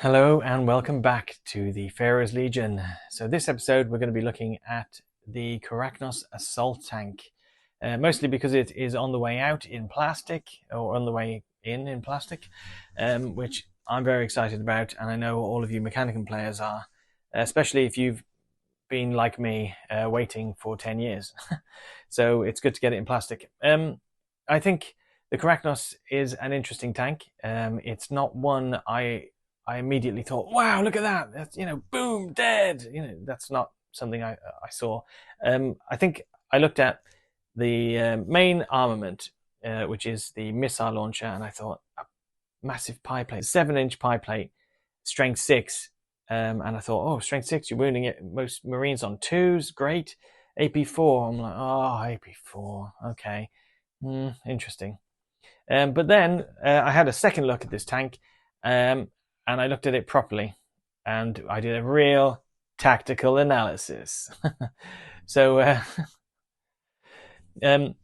Hello and welcome back to the Pharaoh's Legion. So this episode we're going to be looking at the KARACNOS Assault Tank, mostly because it is on the way out in plastic, or on the way in plastic, which I'm very excited about, and I know all of you Mechanicum players are, especially if you've been like me, waiting for 10 years. So it's good to get it in plastic. I think the KARACNOS is an interesting tank. It's not one I immediately thought, wow, look at that. That's, boom, dead. That's not something I saw. I think I looked at the main armament, which is the missile launcher, and I thought, a massive pie plate, 7-inch pie plate, strength 6. And I thought, oh, strength 6, you're wounding it. Most Marines on 2s, great. AP4, I'm like, oh, AP4, okay. Interesting. But then I had a second look at this tank, and I looked at it properly, and I did a real tactical analysis. so,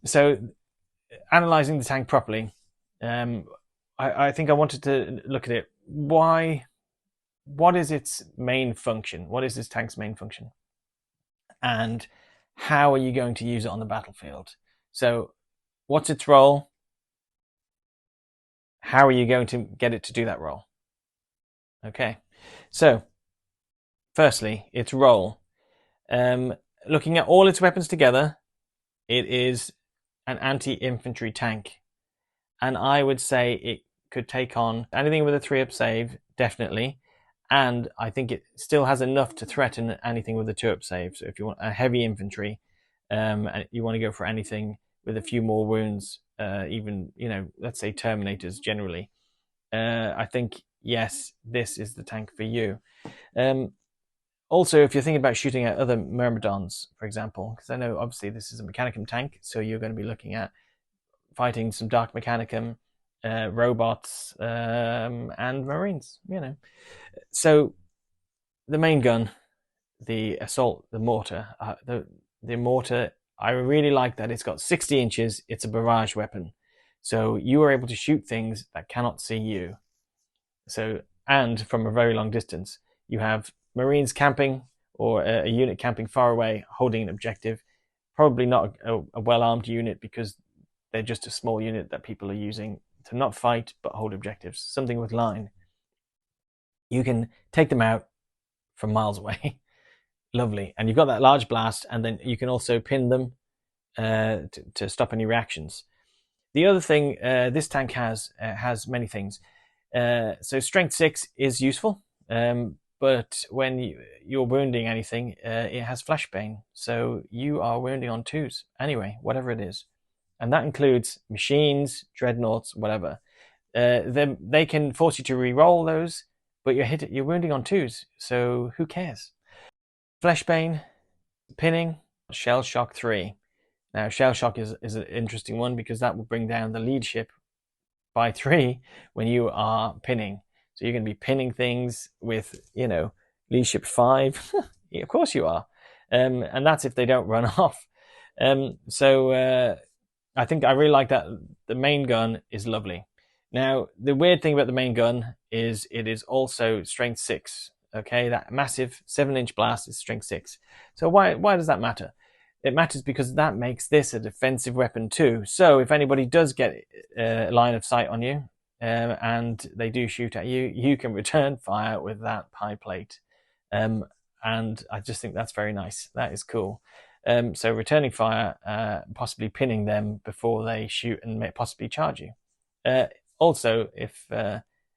so analyzing the tank properly, I think I wanted to look at it. What is its main function? What is this tank's main function? And how are you going to use it on the battlefield? So, what's its role? How are you going to get it to do that role? Okay, so firstly, its role. Looking at all its weapons together, it is an anti-infantry tank, and I would say it could take on anything with a 3-up save, definitely, and I think it still has enough to threaten anything with a 2-up save. So if you want a heavy infantry, and you want to go for anything with a few more wounds, even, let's say Terminators generally, I think, yes, this is the tank for you. Also, if you're thinking about shooting at other Myrmidons, for example, because I know obviously this is a Mechanicum tank, so you're going to be looking at fighting some Dark Mechanicum, robots, and Marines, So the main gun, the assault, the mortar, the mortar, I really like that it's got 60 inches, it's a barrage weapon. So you are able to shoot things that cannot see you. So, and from a very long distance, you have Marines camping, or a unit camping far away, holding an objective. Probably not a well-armed unit, because they're just a small unit that people are using to not fight but hold objectives. Something with line. You can take them out from miles away. Lovely. And you've got that large blast, and then you can also pin them to stop any reactions. The other thing this tank has many things. So strength 6 is useful, but when you're wounding anything, it has flashbane, so you are wounding on 2s anyway, whatever it is, and that includes machines, dreadnoughts, whatever. They can force you to re-roll those, but you're wounding on 2s, so who cares? Flashbane, pinning, shell shock 3. Now shell shock is an interesting one, because that will bring down the leadership by 3 when you are pinning. So you're going to be pinning things with, leadership 5. Of course you are. And that's if they don't run off. So I think I really like that. The main gun is lovely. Now, the weird thing about the main gun is it is also strength 6. Okay, that massive 7-inch blast is strength 6. So why does that matter? It matters because that makes this a defensive weapon too. So if anybody does get a line of sight on you, and they do shoot at you, you can return fire with that pie plate. And I just think that's very nice. That is cool. So returning fire, possibly pinning them before they shoot and may possibly charge you. Also, if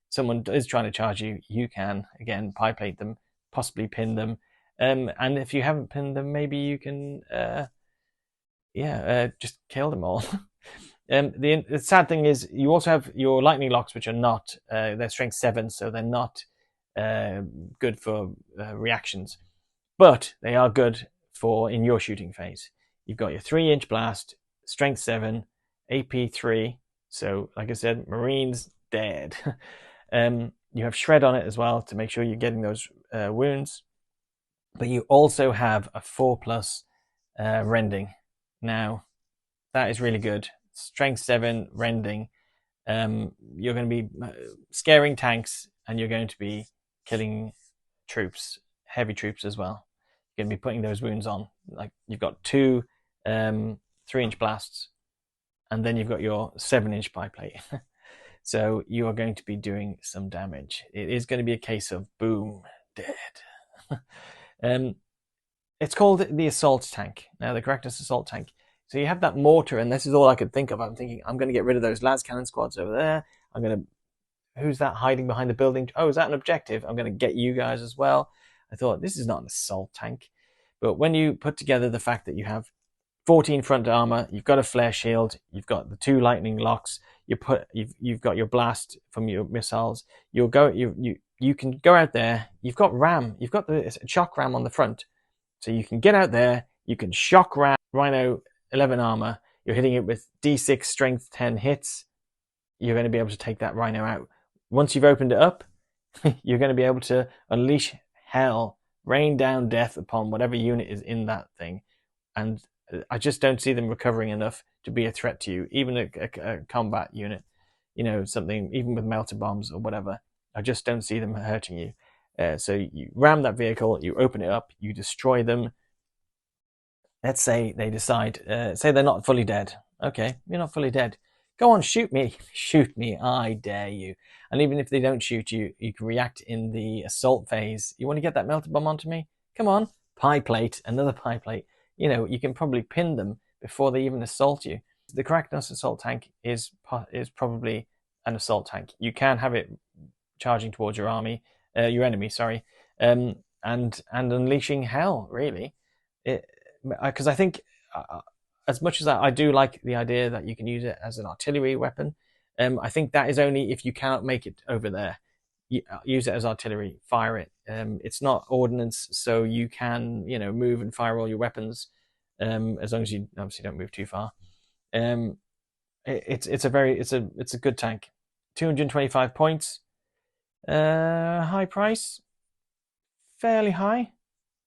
someone is trying to charge you, you can, again, pie plate them, possibly pin them. And if you haven't pinned them, maybe you can, just kill them all. The sad thing is, you also have your lightning locks, which are not, they're strength 7, so they're not good for reactions, but they are good for in your shooting phase. You've got your 3-inch blast, strength 7, AP3. So, like I said, Marines dead. You have shred on it as well to make sure you're getting those wounds. But you also have a 4+ rending. Now, that is really good. Strength 7 rending. You're going to be scaring tanks, and you're going to be killing troops, heavy troops as well. You're going to be putting those wounds on. Like you've got 2 3-inch blasts, and then you've got your 7-inch pie plate. So you are going to be doing some damage. It is going to be a case of boom, dead. It's called the assault tank. Now, the KARACNOS assault tank. So you have that mortar, and this is all I could think of. I'm thinking, I'm going to get rid of those las cannon squads over there. I'm going to... Who's that hiding behind the building? Oh, is that an objective? I'm going to get you guys as well. I thought, this is not an assault tank. But when you put together the fact that you have 14 front armor, you've got a flare shield, you've got the 2 lightning locks, you've got your blast from your missiles. You can go out there. You've got ram. You've got the shock ram on the front, so you can get out there. You can shock ram Rhino 11 armor. You're hitting it with D6 strength 10 hits. You're going to be able to take that Rhino out. Once you've opened it up, you're going to be able to unleash hell, rain down death upon whatever unit is in that thing. And I just don't see them recovering enough to be a threat to you, even a combat unit, you know, something, even with melter bombs or whatever. I just don't see them hurting you. So you ram that vehicle, you open it up, you destroy them. Let's say they decide, say they're not fully dead. Okay, you're not fully dead. Go on, shoot me. Shoot me, I dare you. And even if they don't shoot you, you can react in the assault phase. You want to get that melter bomb onto me? Come on, pie plate, another pie plate. You know, you can probably pin them before they even assault you. The KARACNOS assault tank is probably an assault tank. You can have it charging towards your enemy, sorry, and unleashing hell, really. Because I think, as much as I do like the idea that you can use it as an artillery weapon, I think that is only if you cannot make it over there. Use it as artillery, fire it. It's not ordnance, so you can, you know, move and fire all your weapons, as long as you obviously don't move too far. It's a good tank. 225 points. High price, fairly high,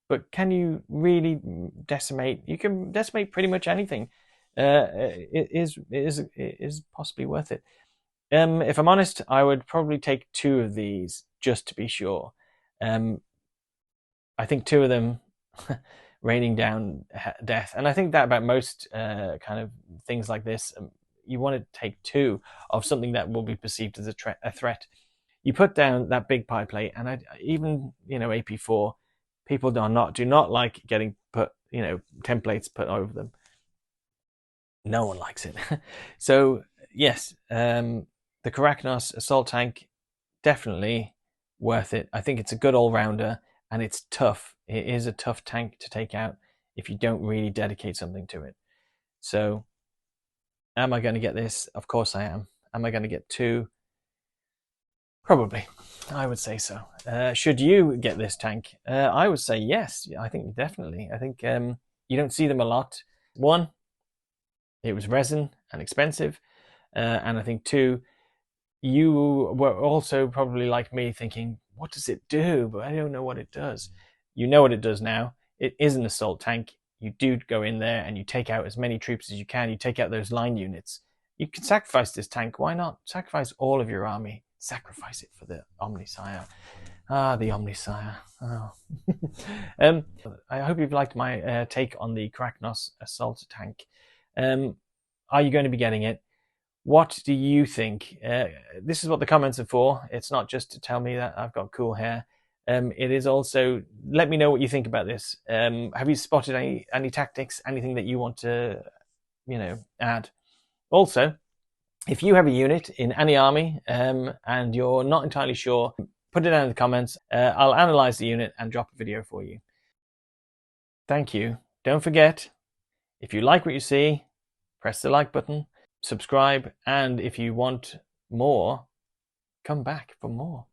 but can you really decimate? You can decimate pretty much anything. It is possibly worth it. If I'm honest, I would probably take 2 of these just to be sure. I think 2 of them raining down death, and I think that about most kind of things like this. You want to take 2 of something that will be perceived as a threat. You put down that big pie plate, and even, you know, AP4, people do not like getting put, you know, templates put over them. No one likes it. So yes, the KARACNOS assault tank, definitely worth it. I think it's a good all-rounder, and it's tough. It is a tough tank to take out if you don't really dedicate something to it. So am I going to get this? Of course I am. Am I going to get 2? Probably. I would say so. Should you get this tank? I would say yes. I think definitely. I think you don't see them a lot. 1, it was resin and expensive. And I think 2, you were also probably like me thinking, what does it do? But I don't know what it does. You know what it does now. It is an assault tank. You do go in there and you take out as many troops as you can. You take out those line units. You can sacrifice this tank. Why not? Sacrifice all of your army. Sacrifice it for the Omnisire. Ah, the Omnisire. Oh. I hope you've liked my take on the KARACNOS assault tank. Are you going to be getting it? What do you think? This is what the comments are for. It's not just to tell me that I've got cool hair. It is also, let me know what you think about this. Have you spotted any tactics, anything that you want to, you know, add? Also, if you have a unit in any army and you're not entirely sure, put it down in the comments. I'll analyze the unit and drop a video for you. Thank you. Don't forget, if you like what you see, press the like button, subscribe, and if you want more, come back for more.